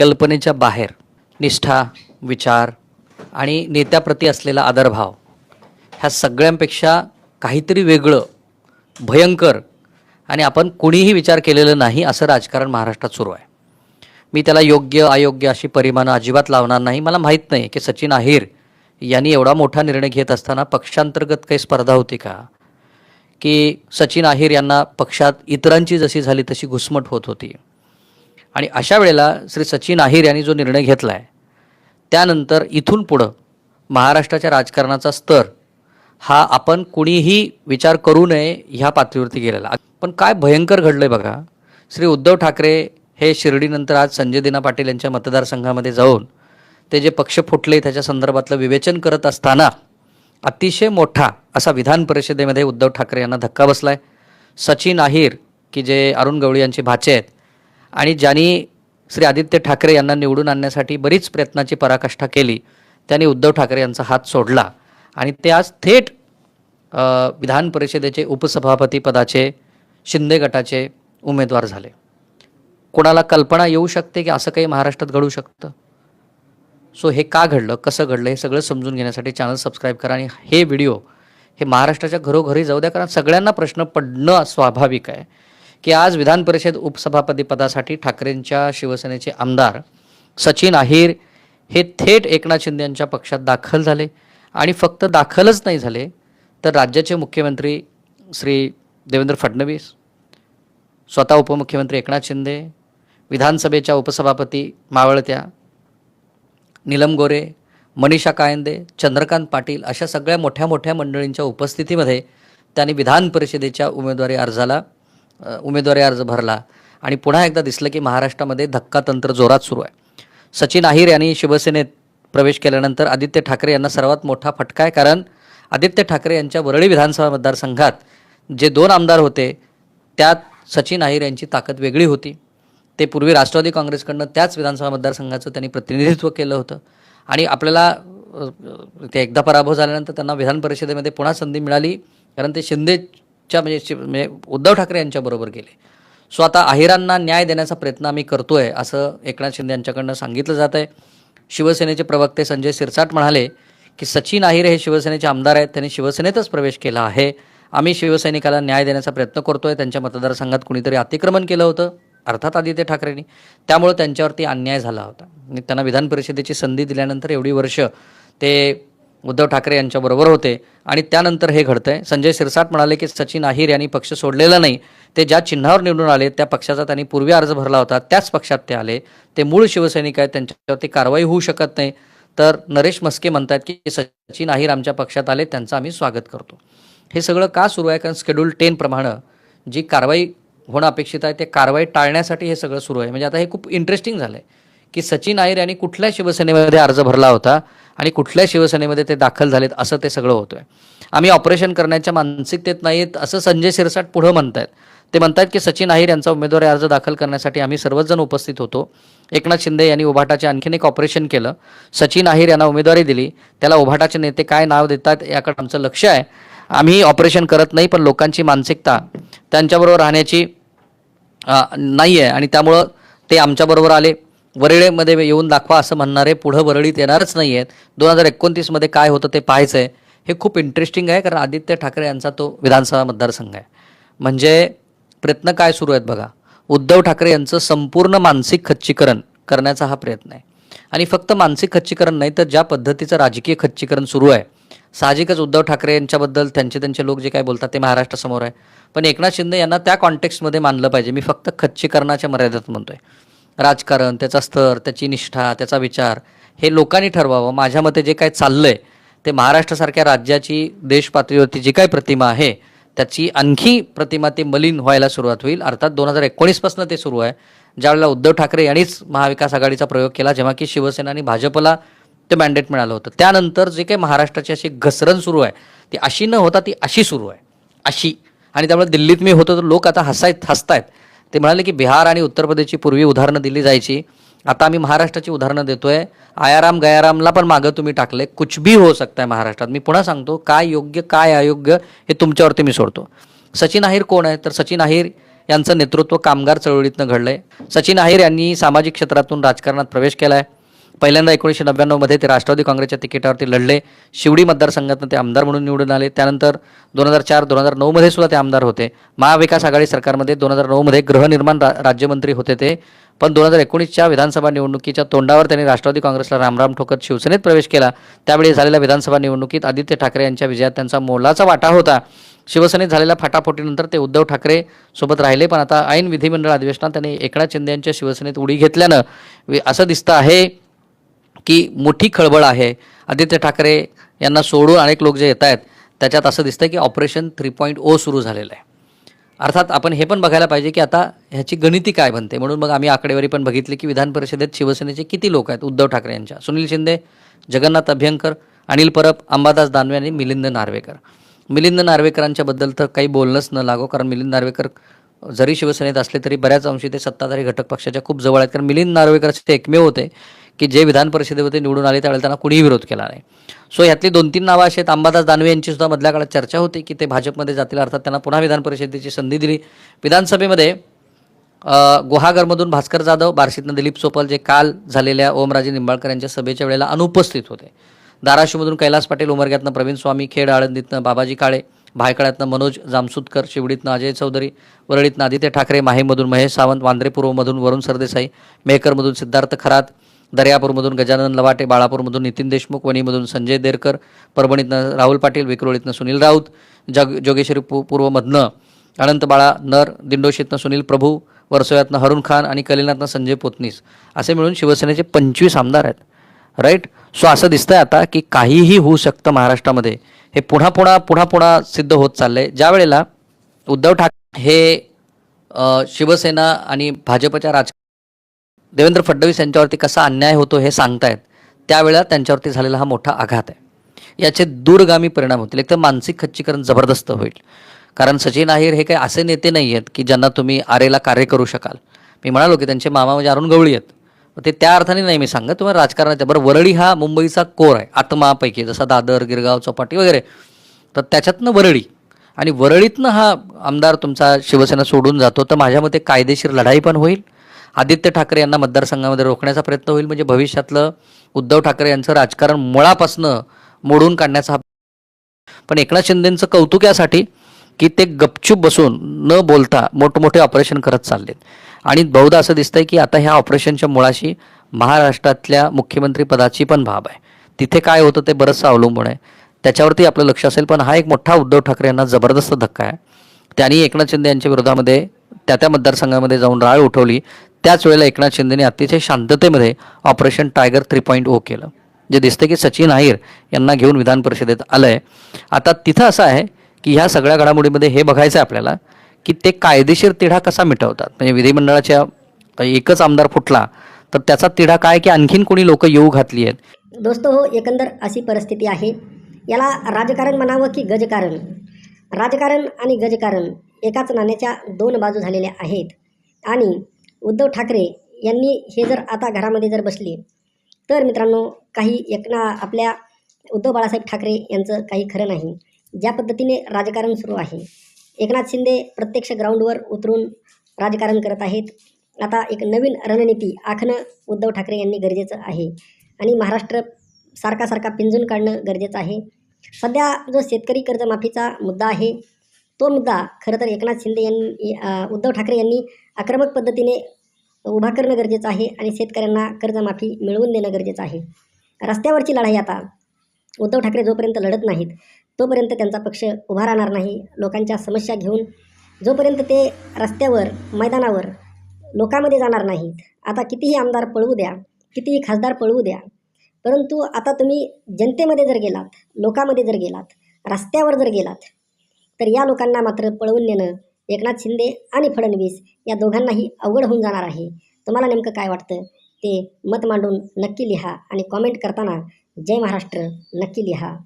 कल्पनेच्या बाहेर निष्ठा, विचार आणि नेत्याप्रती असलेला आदरभाव ह्या सगळ्यांपेक्षा काहीतरी वेगळं, भयंकर आणि आपण कुणीही विचार केलेलं नाही असं राजकारण महाराष्ट्रात सुरू आहे. मी त्याला योग्य अयोग्य अशी परिमाणं अजिबात लावणार नाही. मला माहीत नाही की सचिन अहिर यांनी एवढा मोठा निर्णय घेत असताना पक्षांतर्गत काही स्पर्धा होती का, की सचिन अहिर यांना पक्षात इतरांची जशी झाली तशी घुसमट होत होती. आणि अशा वेळेला श्री सचिन अहिर यांनी जो निर्णय घेतला आहे त्यानंतर इथून पुढं महाराष्ट्राच्या राजकारणाचा स्तर हा आपण कुणीही विचार करू नये ह्या पातळीवरती गेलेला. पण काय भयंकर घडलं आहे बघा. श्री उद्धव ठाकरे हे शिर्डीनंतर आज संजय दिना पाटील यांच्या मतदारसंघामध्ये जाऊन ते जे पक्ष फुटले त्याच्या संदर्भातलं विवेचन करत असताना अतिशय मोठा असा विधान परिषदेमध्ये उद्धव ठाकरे यांना धक्का बसला आहे. सचिन अहिर की जे अरुण गवळी यांचे भाचे आहेत आणि ज्यांनी श्री आदित्य ठाकरे यांना निवडून आणण्यासाठी बरीच प्रयत्नाची पराकाष्ठा केली, त्यांनी उद्धव ठाकरे यांचा हात सोडला आणि ते आज थेट विधान परिषदेचे उपसभापती पदाचे शिंदे गटाचे उमेदवार झाले. कोणाला कल्पना येऊ शकते की असं काही महाराष्ट्रात घडू शकतं? सो हे का घडलं, कसं घडलं, हे सगळं समजून घेण्यासाठी चॅनल सबस्क्राईब करा आणि हे व्हिडिओ हे महाराष्ट्राच्या घरोघरी जाऊ द्या. कारण सगळ्यांना प्रश्न पडणं स्वाभाविक आहे की आज विधान परिषद उपसभापती पदासाठी ठाकरेंच्या शिवसेनेचे आमदार सचिन अहिर हे थेट एकनाथ शिंदे यांच्या पक्षात दाखल झाले. आणि फक्त दाखलच नाही झाले तर राज्याचे मुख्यमंत्री श्री देवेंद्र फडणवीस, स्वतः उपमुख्यमंत्री एकनाथ शिंदे, विधानसभेच्या उपसभापती मावळत्या नीलम गोरे, मनीषा कायंदे, चंद्रकांत पाटील अशा सगळ्या मोठ्या मोठ्या मंडळींच्या उपस्थितीमध्ये त्यांनी विधान परिषदेच्या उमेदवारी अर्ज भरला. आणि पुन्हा एकदा दिसलं की महाराष्ट्रामध्ये धक्कातंत्र जोरात सुरू आहे. सचिन अहिर यांनी शिवसेनेत प्रवेश केल्यानंतर आदित्य ठाकरे यांना सर्वात मोठा फटका आहे. कारण आदित्य ठाकरे यांच्या वरळी विधानसभा मतदारसंघात जे 2 आमदार होते त्यात सचिन अहिर यांची ताकद वेगळी होती. ते पूर्वी राष्ट्रवादी काँग्रेसकडनं त्याच विधानसभा मतदारसंघाचं त्यांनी प्रतिनिधित्व केलं होतं. आणि आपल्याला ते एकदा पराभव झाल्यानंतर त्यांना विधान परिषदेमध्ये पुन्हा संधी मिळाली कारण ते शिंदेच्या म्हणजे उद्धव ठाकरे यांच्याबरोबर गेले. सो आता अहिरांना न्याय देण्याचा प्रयत्न आम्ही करतोय असं एकनाथ शिंदे यांच्याकडनं सांगितलं जात आहे. शिवसेनेचे प्रवक्ते संजय शिरसाट म्हणाले की सचिन अहिर हे शिवसेनेचे आमदार आहेत, त्यांनी शिवसेनेतच प्रवेश केला आहे. आम्ही शिवसैनिकाला न्याय देण्याचा प्रयत्न करतोय. त्यांच्या मतदारसंघात कुणीतरी अतिक्रमण केलं होतं, अर्थात आदित्य ठाकरेंनी, त्यामुळे त्यांच्यावरती अन्याय झाला होता. आणि त्यांना विधान परिषदेची संधी दिल्यानंतर एवढी वर्ष ते उद्धव ठाकरे यांच्याबरोबर होते आणि त्यानंतर हे घडतंय. संजय शिरसाट म्हणाले की सचिन अहिर यांनी पक्ष सोडलेला नाही, ते ज्या चिन्हावर निवडून आले त्या पक्षाचा त्यांनी पूर्वी अर्ज भरला होता, त्याच पक्षात ते आले, ते मूळ शिवसैनिक आहेत, त्यांच्यावरती कारवाई होऊ शकत नाही. तर नरेश मस्के म्हणतात की सचिन अहिर आमच्या पक्षात आले, त्यांचं आम्ही स्वागत करतो. हे सगळं का सुरू आहे? कारण शेड्यूल 10 प्रमाणे जी कारवाई होणं अपेक्षित आहे ते कारवाई टाळण्यासाठी हे सगळं सुरू आहे. म्हणजे आता हे खूप इंटरेस्टिंग झालं आहे की सचिन अहिर यांनी कुठल्या शिवसेनेमध्ये अर्ज भरला होता आणि कुठल्या शिवसेनेमध्ये ते दाखल झालेत असं ते सगळं होतं आहे. आम्ही ऑपरेशन करण्याच्या मानसिकतेत नाहीत असं संजय शिरसाट पुढं म्हणतात. ते म्हणतात की सचिन अहिर यांचा उमेदवारी अर्ज दाखल करण्यासाठी आम्ही सर्वच जण उपस्थित होतो. एकनाथ शिंदे यांनी उभाटाचे आणखीन एक ऑपरेशन केलं, सचिन अहिर यांना उमेदवारी दिली, त्याला उभाटाचे नेते काय नाव देतात याकडे आमचं लक्ष आहे. आम्ही ऑपरेशन करत नाही, पण लोकांची मानसिकता त्यांच्याबरोबर राहण्याची नाही आहे आणि त्यामुळं ते आमच्याबरोबर आले. वरळीमध्ये येऊन दाखवा असं म्हणणारे पुढं वरळीत येणारच नाही आहेत. 2029मध्ये काय होतं ते पाहायचं आहे. हे खूप इंटरेस्टिंग आहे कारण आदित्य ठाकरे यांचा तो विधानसभा मतदारसंघ आहे. म्हणजे प्रयत्न काय सुरू आहेत बघा. उद्धव ठाकरे यांचं संपूर्ण मानसिक खच्चीकरण करण्याचा हा प्रयत्न आहे. आणि फक्त मानसिक खच्चीकरण नाही तर ज्या पद्धतीचं राजकीय खच्चीकरण सुरू आहे, साहजिकच उद्धव ठाकरे यांच्याबद्दल त्यांचे लोक जे काय बोलतात ते महाराष्ट्रासमोर आहे. पण एकनाथ शिंदे यांना त्या कॉन्टेक्स्टमध्ये मानलं पाहिजे. मी फक्त खच्चीकरणाच्या मर्यादेत म्हणतोय. राजकारण, त्याचा स्तर, त्याची निष्ठा, त्याचा विचार हे लोकांनी ठरवावं. माझ्या मते जे काय चाललंय ते महाराष्ट्रासारख्या राज्याची देश पातळीवरती जी काय प्रतिमा आहे त्याची आणखी प्रतिमा ती मलिन व्हायला सुरुवात होईल. अर्थात 2019पासून ते सुरू आहे, ज्यावेळेला उद्धव ठाकरे यांनीच महाविकास आघाडीचा प्रयोग केला, जेव्हा की शिवसेना आणि भाजपला ते मॅन्डेट मिळालं होतं. त्यानंतर जे काही महाराष्ट्राची अशी घसरण सुरू आहे ती अशी न होता ती अशी सुरू आहे, अशी. आणि त्यामुळे दिल्लीत मी होतो तर लोक आता हसतायत. ते म्हणाले की बिहार आणि उत्तर प्रदेशची पूर्वी उदाहरणं दिली जायची, आता आम्ही महाराष्ट्राची उदाहरणं देतोय. आयाराम गयारामला पण मागं तुम्ही टाकले. कुछ भी हो सकता है महाराष्ट्रात. मी पुन्हा सांगतो, काय योग्य काय अयोग्य हे तुमच्यावरती मी सोडतो. सचिन अहिर कोण आहे? तर सचिन अहिर यांचं नेतृत्व कामगार चळवळीतनं घडलंय. सचिन अहिर यांनी सामाजिक क्षेत्रातून राजकारणात प्रवेश केला आहे. पहिल्यांदा 1999मध्ये ते राष्ट्रवादी काँग्रेसच्या तिकिटावरती लढले. शिवडी मतदारसंघातून ते आमदार म्हणून निवडून आले. त्यानंतर 2004-2009मध्ये सुद्धा ते आमदार होते. महाविकास आघाडी सरकारमध्ये 2009मध्ये गृहनिर्माण राज्यमंत्री होते ते. पण 2019च्या विधानसभा निवडणुकीच्या तोंडावर त्यांनी राष्ट्रवादी काँग्रेसला रामराम ठोकत शिवसेनेत प्रवेश केला. त्यावेळी झालेल्या विधानसभा निवडणुकीत आदित्य ठाकरे यांच्या विजयात त्यांचा मोलाचा वाटा होता. शिवसेनेत झालेल्या फाटाफोटीनंतर ते उद्धव ठाकरे सोबत राहिले. पण आता ऐन विधिमंडळ अधिवेशनात त्यांनी एकनाथ शिंदे यांच्या शिवसेनेत उडी घेतल्यानं असं दिसतं आहे की मोठी खळबळ आहे. आदित्य ठाकरे यांना सोडून अनेक लोक जे येत आहेत त्याच्यात असं दिसतं की ऑपरेशन 3.0 सुरू झालेलं आहे. अर्थात आपण हे पण बघायला पाहिजे की आता ह्याची गणिती काय बनते. म्हणून मग आम्ही आकडेवारी पण बघितली की विधान परिषदेत शिवसेनेचे किती लोक आहेत उद्धव ठाकरे यांच्या. सुनील शिंदे, जगन्नाथ अभ्यंकर, अनिल परब, अंबादास दानवे आणि मिलिंद नार्वेकर. मिलिंद नार्वेकरांच्याबद्दल तर काही बोलणंच न लागो, कारण मिलिंद नार्वेकर जरी शिवसेनेत असले तरी बऱ्याच अंशी ते सत्ताधारी घटक पक्षाच्या खूप जवळ आहेत. कारण मिलिंद नार्वेकर ते एकमेव होते की जे विधान परिषदेमध्ये निवडून आले त्यावेळेला त्यांना कुणीही विरोध केला नाही. सो यातली 2-3 नावं अशी आहेत. अंबादास दानवे यांची सुद्धा मधल्या काळात चर्चा होती की ते भाजपमध्ये जातील. अर्थात त्यांना पुन्हा विधान परिषदेची संधी दिली. विधानसभेमध्ये गुहागरमधून भास्कर जाधव, बार्शीतनं दिलीप सोपल जे काल झालेल्या ओमराजे निंबाळकर यांच्या सभेच्या वेळेला अनुपस्थित होते. धाराशिवमधून कैलास पाटील, उमरग्यातनं प्रवीण स्वामी, खेड आळंदीतनं बाबाजी काळे, भायखळ्यातनं मनोज जामसुदकर, शिवडीतनं अजय चौधरी, वरळीतनं आदित्य ठाकरे, माहीमधून महेश सावंत, वांद्रे पूर्वमधून वरुण सरदेसाई, मेहकरमधून सिद्धार्थ खरात, दर्यापूरमधून गजानन लवाटे, बाळापूरमधून नितीन देशमुख, वणीमधून संजय देरकर, परभणीतनं राहुल पाटील, विक्रोळीतनं सुनील राऊत, जोगेश्वरी पूर्वमधनं अनंत बाळा नर, दिंडोशीतनं सुनील प्रभू, वर्सोव्यातनं हरुण खान आणि कलिनातनं संजय पोतनीस असे मिळून शिवसेनेचे 25 आमदार आहेत. राईट. सो असं दिसतंय आता की काहीही होऊ शकतं महाराष्ट्रामध्ये. हे पुन्हा सिद्ध होत चाललंय. ज्या वेळेला उद्धव ठाकरे हे शिवसेना आणि भाजपच्या देवेंद्र फडणवीस यांच्यावरती कसा अन्याय होतो हे सांगतायत, त्यावेळेला त्यांच्यावरती झालेला हा मोठा आघात आहे. याचे दूरगामी परिणाम होतील. एक तर मानसिक खच्चीकरण जबरदस्त होईल. कारण सचिन अहिर हे काही असे नेते नाही आहेत की ज्यांना तुम्ही आरेला कार्य करू शकाल. मी म्हणालो की त्यांचे मामा म्हणजे अरुण गवळी आहेत. ते त्या अर्थाने नाही मी सांगत, तुम्हाला राजकारणाच्या. बरं, वरळी हा मुंबईचा कोर आहे आत्मापैकी, जसा दादर, गिरगाव, चौपाटी वगैरे. तर त्याच्यातनं वरळी आणि वरळीतनं हा आमदार तुमचा शिवसेना सोडून जातो, तर माझ्या मते कायदेशीर लढाई पण होईल. आदित्य ठाकरे यांना मतदारसंघामध्ये रोखण्याचा प्रयत्न होईल. म्हणजे भविष्यातलं उद्धव ठाकरे यांचं राजकारण मुळापासनं मोडून काढण्याचा. पण एकनाथ शिंदेंचं कौतुक यासाठी की ते गपचूप बसून न बोलता मोठमोठे ऑपरेशन करत चाललेत. आणि बहुधा असं दिसतंय की आता ह्या ऑपरेशनच्या मुळाशी महाराष्ट्रातल्या मुख्यमंत्री पदाची पण बाब आहे. तिथे काय होतं ते बरंचसं अवलंबून आहे, त्याच्यावरती आपलं लक्ष असेल. पण हा एक मोठा उद्धव ठाकरे यांना जबरदस्त धक्का आहे. त्यांनी एकनाथ शिंदे यांच्या विरोधामध्ये त्या मतदारसंघामध्ये जाऊन राळ उठवली. त्याच वेळेला एकनाथ शिंदेने अतिशय शांततेमध्ये ऑपरेशन टायगर 3.0 केलं. जे दिसतं की सचिन अहिर यांना घेऊन विधान परिषदेत आलं आहे. आता तिथं असं आहे की ह्या सगळ्या घडामोडीमध्ये हे बघायचं आहे आपल्याला की ते कायदेशीर तिढा कसा मिटवतात. म्हणजे विधिमंडळाच्या एकच आमदार फुटला तर त्याचा तिढा काय की आणखीन कोणी लोक येऊ घातली आहेत. दोस्तो हो, एकंदर अशी परिस्थिती आहे. याला राजकारण म्हणावं की गजकारण. राजकारण आणि गजकारण एकाच नाण्याच्या 2 बाजू झालेल्या आहेत. आणि उद्धव ठाकरे यांनी हे जर आता घरामध्ये जर बसले तर मित्रांनो काही आपल्या उद्धव बाळासाहेब ठाकरे यांचं काही खरं नाही. ज्या पद्धतीने राजकारण सुरू आहे, एकनाथ शिंदे प्रत्यक्ष ग्राउंडवर उतरून राजकारण करत आहेत. आता एक नवीन रणनीती आखणं उद्धव ठाकरे यांनी गरजेचं आहे. आणि महाराष्ट्र सारखा पिंजून काढणं गरजेचं आहे. सध्या जो शेतकरी कर्जमाफीचा मुद्दा आहे, तो मुद्दा खरं तर एकनाथ शिंदे यांनी उद्धव ठाकरे यांनी आक्रमक पद्धतीने उभा करणं गरजेचं आहे. आणि शेतकऱ्यांना कर्जमाफी मिळवून देणं गरजेचं आहे. रस्त्यावरची लढाई आता उद्धव ठाकरे जोपर्यंत लढत नाहीत तोपर्यंत त्यांचा पक्ष उभा राहणार नाही. लोकांच्या समस्या घेऊन जोपर्यंत ते रस्त्यावर, मैदानावर, लोकांमध्ये जाणार नाहीत. आता कितीही आमदार पळवू द्या, कितीही खासदार पळवू द्या, परंतु आता तुम्ही जनतेमध्ये जर गेलात, लोकांमध्ये जर गेलात, रस्त्यावर जर गेलात, तर या लोकांना मात्र पळवून नेणं एकनाथ शिंदे आणि फडणवीस या दोघांनाही अवघड होऊन जाणार आहे. तुम्हाला नेमकं काय वाटतं ते मत मांडून नक्की लिहा. आणि कॉमेंट करताना जय महाराष्ट्र नक्की लिहा.